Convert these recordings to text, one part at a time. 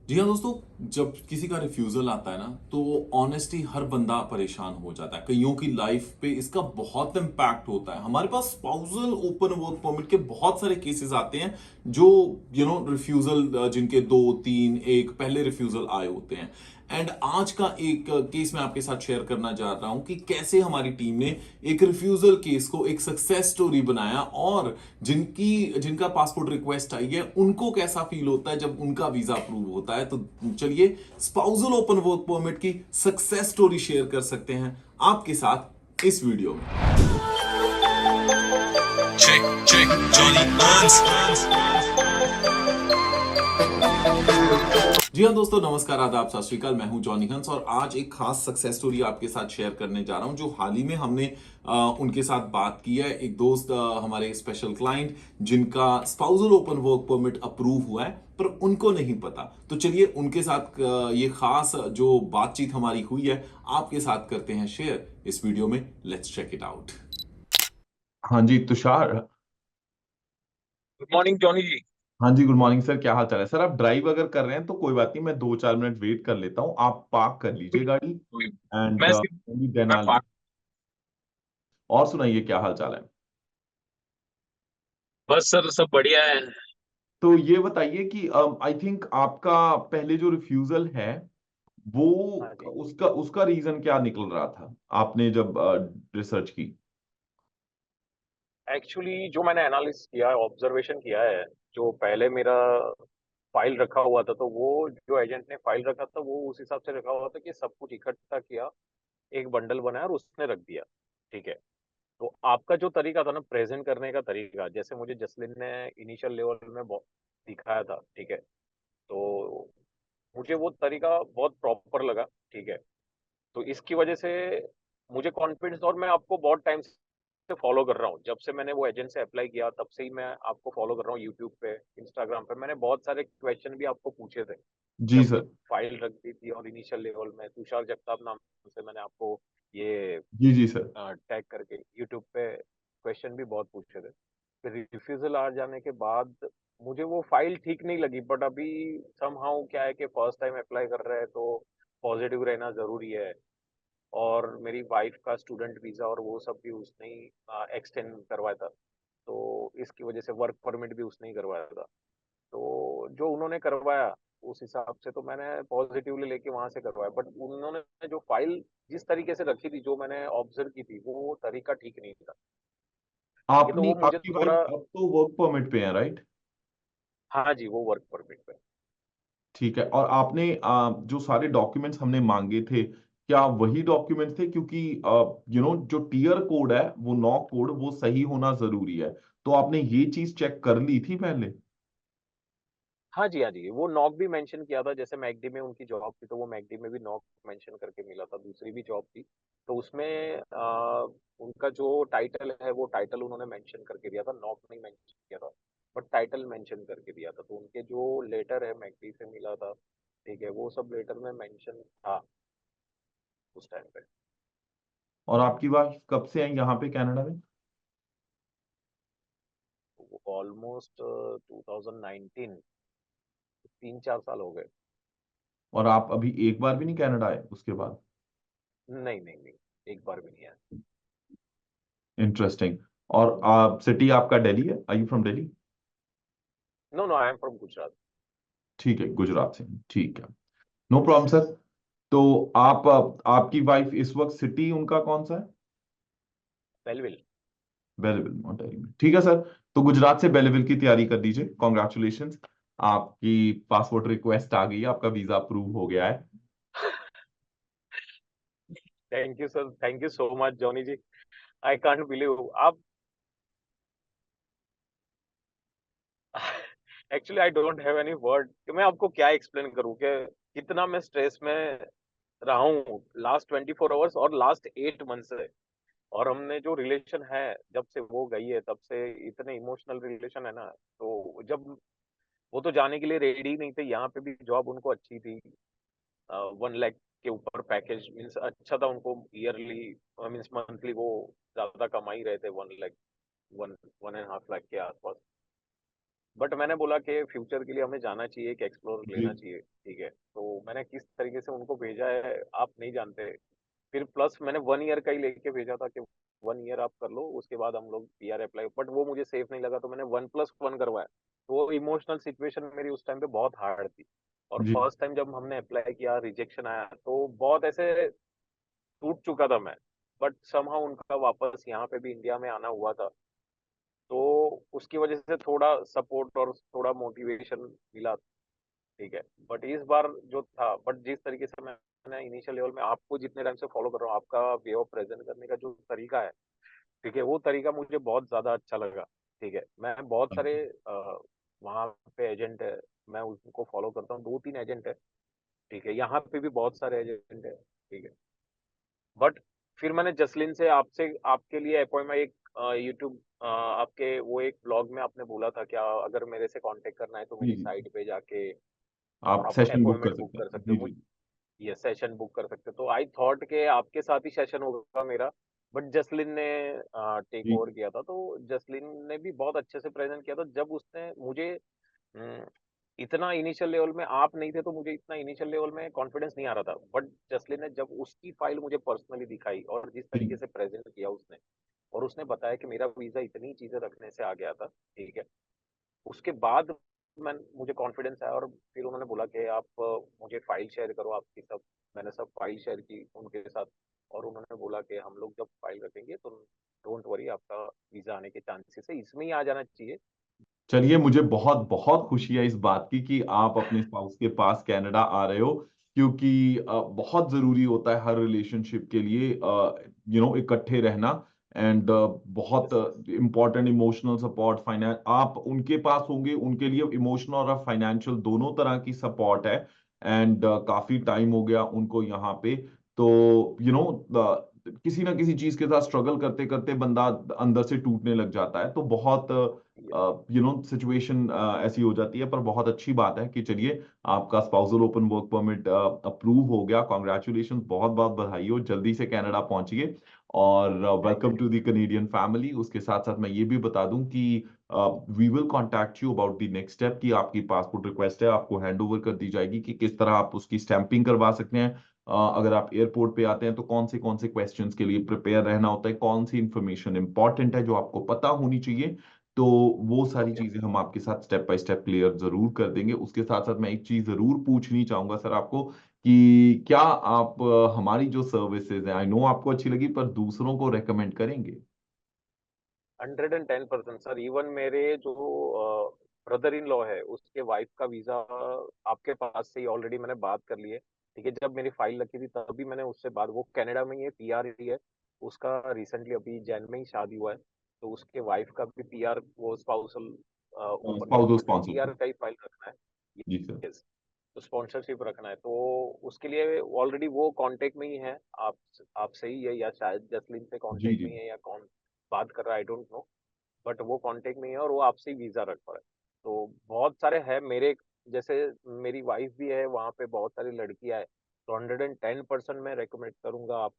जी हाँ दोस्तों, जब किसी का रिफ्यूजल आता है ना तो ऑनेस्टली हर बंदा परेशान हो जाता है। कईयों की लाइफ पे इसका बहुत इम्पैक्ट होता है। हमारे पास स्पाउसल ओपन वर्क परमिट के बहुत सारे केसेस आते हैं जो रिफ्यूजल जिनके दो तीन एक पहले रिफ्यूजल आए होते हैं। एंड आज का एक केस मैं आपके साथ शेयर करना चाह रहा हूं कि कैसे हमारी टीम ने एक रिफ्यूजल केस को एक सक्सेस स्टोरी बनाया और जिनका पासपोर्ट रिक्वेस्ट आई है उनको कैसा फील होता है जब उनका वीजा अप्रूव होता है। तो चलिए स्पाउसल ओपन वर्क परमिट की सक्सेस स्टोरी शेयर कर सकते हैं आपके साथ इस वीडियो में। Check, check, Johnny Hans. जी हाँ दोस्तों, नमस्कार, आदाब, सत श्रीकाल। मैं हूं जॉनी हंस और आज एक खास सक्सेस स्टोरी आपके साथ शेयर करने जा रहा हूं जो हाल ही में हमने उनके साथ बात की है। एक दोस्त, हमारे स्पेशल क्लाइंट जिनका spousal open work permit approve हुआ है पर उनको नहीं पता। तो चलिए उनके साथ ये खास जो बातचीत हमारी हुई है आपके साथ करते हैं शेयर इस वीडियो में। Let's check it out. हाँ जी Tushar. Good morning Johnny ji. हाँ जी, गुड मॉर्निंग सर। क्या हाल चाल है सर? आप ड्राइव अगर कर रहे हैं तो कोई बात नहीं, मैं 2-4 मिनट वेट कर लेता हूँ। आप पार्क कर लीजिए गाड़ी एंड मैं सिर्फ देन मैं आई। पार्क। और सुनाइए, क्या हाल चाल है? बस सर सब बढ़िया है। तो ये बताइए कि आई थिंक आपका पहले जो रिफ्यूजल है वो हाँ जी। उसका उसका रीजन क्या निकल रहा था आपने जब रिसर्च की? एक्चुअली जो मैंने एनालिसिस किया है, ऑब्जर्वेशन किया है, जो पहले मेरा फाइल रखा हुआ था, तो वो जो एजेंट ने फाइल रखा था वो उस हिसाब से रखा हुआ था कि सब कुछ इकट्ठा किया, एक बंडल बनाया और उसने रख दिया। ठीक है। तो आपका जो तरीका था ना प्रेजेंट करने का तरीका, जैसे मुझे जसलिन ने इनिशियल लेवल में दिखाया था, ठीक है, तो मुझे वो तरीका बहुत प्रॉपर लगा। ठीक है। तो इसकी वजह से मुझे कॉन्फिडेंस, और मैं आपको बहुत टाइम से फॉलो कर रहा हूँ, जब से मैंने वो एजेंट से अप्लाई किया तब से ही मैं आपको फॉलो कर रहा हूँ। यूट्यूब पे, इंस्टाग्राम पे मैंने बहुत सारे क्वेश्चन भी आपको पूछे थे जी जब सर। फाइल रख दी थी। और इनिशियल लेवल में तुषार जगताप नाम से मैंने आपको ये जी जी सर। टैग करके यूट्यूब पे क्वेश्चन भी बहुत पूछे थे। फिर रिफ्यूजल आ जाने के बाद मुझे वो फाइल ठीक नहीं लगी, बट अभी समहाउ क्या है कि फर्स्ट टाइम अप्लाई कर रहे हैं तो पॉजिटिव रहना जरूरी है। और मेरी वाइफ का स्टूडेंट वीजा और वो सब भी उसने ही एक्सटेंड करवाया था, तो इसकी वजह से वर्क परमिट भी उसने ही करवाया था। तो जो उन्होंने करवाया उस हिसाब से तो मैंने पॉजिटिवली लेके वहां से करवाया, बट उन्होंने जो फाइल जिस तरीके से रखी थी, जो मैंने ऑब्जर्व की थी, वो तरीका ठीक नहीं था। ठीक है। तो आपने वो मुझे आपकी थोड़ा। वाइफ अब तो वर्क परमिट पे है, राइट? हाँ जी, वो वर्क परमिट पे। ठीक है। और आपने जो सारे डॉक्यूमेंट्स हमने मांगे थे, क्या वही डॉक्यूमेंट थे? क्योंकि जो टीयर कोड है, वो नॉ कोड, वो सही होना जरूरी है। तो आपने ये चीज चेक कर ली थी पहले? हाँ जी, हाँ जी, वो नॉक भी मेंशन किया था। जैसे मैकडी में उनकी जॉब थी, तो वो मैकडी में भी नॉक मेंशन करके मिला था। दूसरी भी जॉब थी, तो उसमें उनका जो टाइटल है वो टाइटल उन्होंने मेंशन करके दिया था, नॉक नहीं मेंशन किया था, बट टाइटल मेंशन करके दिया था। तो उनके जो लेटर है मैकडी से मिला था, ठीक है, वो सब लेटर में मेंशन था उस टाइम पे। और आपकी वाइफ कब से है यहाँ पे कनाडा में? वो ऑलमोस्ट 2019, 3-4 साल हो गए। और आप अभी एक बार भी नहीं कनाडा आए उसके बाद? नहीं नहीं नहीं, एक बार भी नहीं आया। इंटरेस्टिंग। और सिटी आपका दिल्ली है? I you from Delhi? No no, I am from Gujarat. ठीक है, गुजरात से। ठीक है, नो प्रॉब्लम सर। तो आप आपकी वाइफ इस वक्त सिटी उनका कौन सा है? बेलविल। बेलेविल, मोंटेरियो में। ठीक है सर। तो गुजरात से बेलेविल की तैयारी कर दीजिए। कॉन्ग्रेचुलेशन, आपकी पासपोर्ट रिक्वेस्ट आ गई है, आपका वीजा अप्रूव हो गया है। Thank you sir, thank you so much Johnny ji. I can't believe आप। Actually I don't have any word कि मैं आपको क्या एक्सप्लेन करूं कि कितना मैं स्ट्रेस में रहा हूं लास्ट 24 आवर्स और लास्ट 8 मंथ से। और हमने जो रिलेशन है, जब से वो गई है तब से इतने इमोशनल रिलेशन है ना। तो जब वो तो जाने के लिए रेडी नहीं थे, यहाँ पे भी जॉब उनको अच्छी थी, 1 लाख के ऊपर पैकेज मीन्स अच्छा था उनको ईयरली, मीन्स मंथली वो ज्यादा कमा ही रहे थे, 1 लाख, 1.5 लाख के आसपास। बट मैंने बोला कि फ्यूचर के लिए हमें जाना चाहिए, एक एक्सप्लोर जी लेना चाहिए, ठीक है। तो मैंने किस तरीके से उनको भेजा है आप नहीं जानते। फिर प्लस मैंने 1 ईयर का ही लेके भेजा था कि 1 ईयर आप कर लो, उसके बाद हम लोग पीआर अप्लाई, बट वो मुझे सेफ नहीं लगा तो मैंने 1+1 करवाया। तो वो इमोशनल सिचुएशन मेरी उस टाइम पे बहुत हार्ड थी। और जी फर्स्ट टाइम जब हमने अप्लाई किया, रिजेक्शन आया, तो बहुत ऐसे टूट चुका था मैं। बट समहाउ उनका वापस यहाँ पे भी इंडिया में आना हुआ था, तो उसकी वजह से थोड़ा सपोर्ट और थोड़ा मोटिवेशन मिला, ठीक है। बट इस बार जो था, बट जिस तरीके से मैंने इनिशियल लेवल में आपको जितने टाइम से फॉलो कर रहा हूँ, आपका वे ऑफ प्रेजेंट करने का जो तरीका है, ठीक है, वो तरीका मुझे बहुत ज्यादा अच्छा लगा, ठीक है। मैं बहुत सारे वहाँ पे एजेंट है, मैं उनको फॉलो करता हूँ, 2-3 एजेंट है, ठीक है, यहाँ पे भी बहुत सारे एजेंट है, ठीक है। बट फिर मैंने जसलिन से आपसे आपके लिए अपॉइंटमेंट एक यूट्यूब आपके वो एक ब्लॉग में आपने बोला था क्या, अगर मेरे से कांटेक्ट करना है तो जी मेरी जी। साइट पे जाके आप आप सेशन बुक कर अपॉइंटमेंट बुक सकते कर हैं, सकते जी हो, जी। मुझे ये सेशन बुक कर सकते हो। तो आई थॉट के आपके साथ ही सेशन होगा मेरा, बट जसलिन ने टेक जी ओवर किया था। तो जसलिन ने भी बहुत अच्छे से प्रेजेंट किया था। जब उसने मुझे हम्म, इतना इनिशियल लेवल में, आप नहीं थे तो मुझे इतना इनिशियल लेवल में कॉन्फिडेंस नहीं आ रहा था, बट जसलिन ने जब उसकी फाइल मुझे पर्सनली दिखाई और जिस जी तरीके से प्रेजेंट किया उसने, और उसने बताया कि मेरा वीजा इतनी चीजें रखने से आ गया था, ठीक है, उसके बाद मैं मुझे कॉन्फिडेंस आया। और फिर उन्होंने बोला कि आप मुझे फाइल शेयर करो आपकी सब। मैंने सब फाइल शेयर की उनके साथ, और उन्होंने बोला कि हम लोग जब फाइल रखेंगे तो डोंट वरी, आपका वीजा आने के चांसेस है, इसमें ही आ जाना चाहिए। चलिए, मुझे बहुत बहुत खुशी है इस बात की कि आप अपने स्पाउस के पास कनाडा आ रहे हो, क्योंकि बहुत जरूरी होता है हर रिलेशनशिप के लिए इकट्ठे रहना। एंड बहुत yes. Important emotional support, finance, आप उनके पास होंगे, उनके लिए इमोशनल और फाइनेंशियल दोनों तरह की सपोर्ट है। एंड काफी टाइम हो गया उनको यहाँ पे, तो किसी ना किसी चीज के साथ स्ट्रगल करते करते बंदा अंदर से टूटने लग जाता है, तो बहुत सिचुएशन ऐसी हो जाती है। पर बहुत अच्छी बात है कि चलिए, आपका spousal open work permit approve हो गया। कॉन्ग्रेचुलेशन, बहुत बहुत बधाई हो, जल्दी से कनाडा पहुंचिए और thank welcome you. To the Canadian family. उसके साथ साथ मैं ये भी बता दूं कि we will contact you about the next step, कि आपकी पासपोर्ट रिक्वेस्ट है, आपको हैंड ओवर कर दी जाएगी कि किस तरह आप उसकी स्टैंपिंग करवा सकते हैं। अगर आप एयरपोर्ट पे आते हैं तो कौन से क्वेश्चंस के लिए प्रिपेयर रहना होता है, कौन सी इंफॉर्मेशन इंपॉर्टेंट है जो आपको पता होनी चाहिए, तो वो सारी ओके। चीजें हम आपके साथ स्टेप बाय स्टेप क्लियर जरूर कर देंगे। उसके साथ साथ मैं एक चीज जरूर पूछनी चाहूंगा सर आपको, कि क्या आप हमारी जो सर्विसेज है, आई नो आपको अच्छी लगी, पर दूसरों को रेकमेंड करेंगे? 110% सर। इवन मेरे जो ब्रदर इन लॉ है, उसके वाइफ का वीजा आपके पास से ही ऑलरेडी मैंने बात कर ली है, ठीक है। जब मेरी फाइल रखी थी तभी मैंने उससे बात, वो कनाडा में ही है, पीआर ही है। उसका रिसेंटली अभी जैन में ही शादी हुआ है, तो उसके वाइफ का भी पीआर, वो spousal open work spousal permit PR sponsorship. का ही फाइल रखना है। जी सर। यस। तो स्पॉन्सरशिप रखना है, तो उसके लिए ऑलरेडी वो कांटेक्ट में ही है। आपसे ही है, या शायद जसलीन से जी कांटेक्ट जी। में ही है, या कौन बात कर रहा है, आई डोंट नो। बट वो कांटेक्ट में ही है और वो आपसे ही वीजा रख पा रहा है। तो बहुत सारे हैं मेरे जैसे, मेरी वाइफ भी है वहाँ पे, बहुत सारी लड़कियां है, तो 110% मैं रेकमेंड करूंगा आप।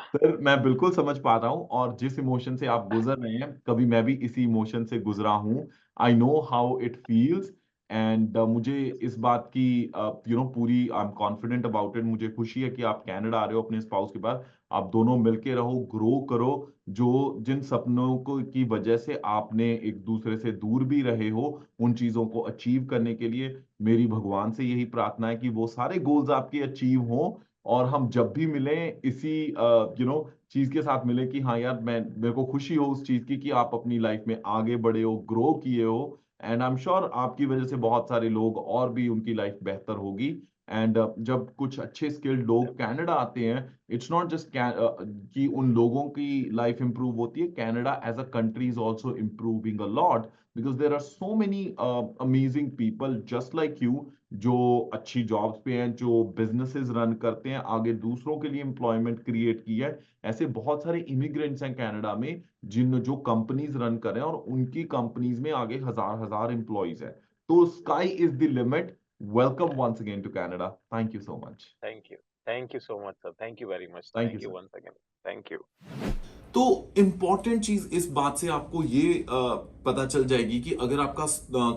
सर, मैं बिल्कुल समझ पा रहा हूँ, और जिस इमोशन से आप गुजर रहे हैं, कभी मैं भी इसी इमोशन से गुजरा हूँ। I know how it feels. And मुझे इस बात की पूरी I am confident about it. मुझे खुशी है कि आप कनाडा आ रहे हो अपने स्पाउस के बाद। आप दोनों मिलके रहो, ग्रो करो। जो जिन सपनों को की वजह से आपने एक दूसरे से दूर भी रहे हो, उन चीजों को अचीव करने के लिए मेरी भगवान से यही प्रार्थना है कि वो सारे गोल्स आपके अचीव हों, और हम जब भी मिलें इसी चीज के साथ मिले कि हाँ यार, मैं मेरे को खुशी हो उस चीज की कि आप अपनी लाइफ में आगे बढ़े हो, ग्रो किए हो। एंड आई एम श्योर आपकी वजह से बहुत सारे लोग और भी उनकी लाइफ बेहतर होगी। एंड जब कुछ अच्छे स्किल्ड लोग कनाडा आते हैं, इट्स नॉट जस्ट कि उन लोगों की लाइफ इंप्रूव होती है, Canada as a country is also improving a lot, because there are so many amazing people just like you, जो अच्छी जॉब्स पे हैं, जो बिजनेसेस रन करते हैं, आगे दूसरों के लिए एम्प्लॉयमेंट क्रिएट की है। ऐसे बहुत सारे इमिग्रेंट्स हैं कनाडा में, जिन जो कंपनीज रन कर रहे हैं, और उनकी कंपनीज में आगे हजार हजार एम्प्लॉयज हैं। तो sky is the limit. Welcome once again to Canada. Thank you so much. Thank you. Thank you so much sir, thank you very much, thank you thank you sir. Once again. Thank you. तो important चीज इस बात से आपको ये पता चल जाएगी कि अगर आपका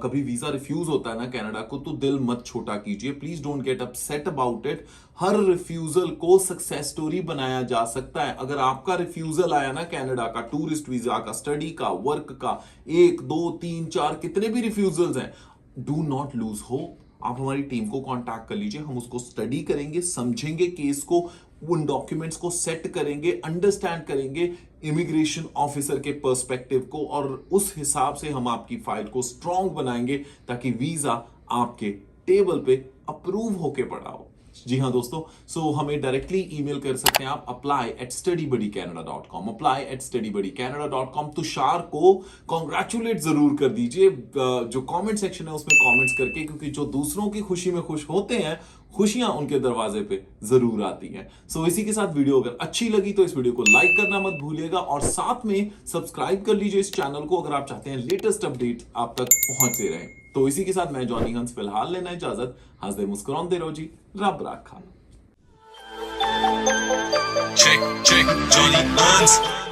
कभी वीजा रिफ्यूज होता है ना कनाडा को, तो दिल मत छोटा कीजिए, please don't get upset about it. Her refusal को सक्सेस स्टोरी बनाया जा सकता है। अगर आपका रिफ्यूजल आया ना कनाडा का, टूरिस्ट वीजा का, स्टडी का, वर्क का, 1 2 3 4 कितने भी रिफ्यूजल्स हैं, डू नॉट लूज होप। आप हमारी टीम को कांटेक्ट कर लीजिए, हम उसको स्टडी करेंगे, समझेंगे केस को, उन डॉक्यूमेंट्स को सेट करेंगे, अंडरस्टैंड करेंगे इमिग्रेशन ऑफिसर के पर्सपेक्टिव को, और उस हिसाब से हम आपकी फाइल को स्ट्रांग बनाएंगे ताकि वीजा आपके टेबल पे अप्रूव होके पड़ा हो। जी हाँ दोस्तों, सो हमें डायरेक्टली ईमेल कर सकते हैं आप apply@studybuddycanada.com, apply@studybuddycanada.com। तुषार को कॉन्ग्रेचुलेट जरूर कर दीजिए जो कमेंट सेक्शन है उसमें कमेंट्स करके, क्योंकि जो दूसरों की खुशी में खुश होते हैं, खुशियां उनके दरवाजे पे जरूर आती हैं। सो इसी के साथ वीडियो अगर अच्छी लगी तो इस वीडियो को लाइक करना मत भूलिएगा, और साथ में सब्सक्राइब कर लीजिए इस चैनल को अगर आप चाहते हैं लेटेस्ट अपडेट आप तक पहुंचते रहे। तो इसी के साथ मैं जॉनी हंस फिलहाल लेना इजाजत। हंसदे मुस्कुराते रहो जी, रब राखा। Check, Johnny Hans.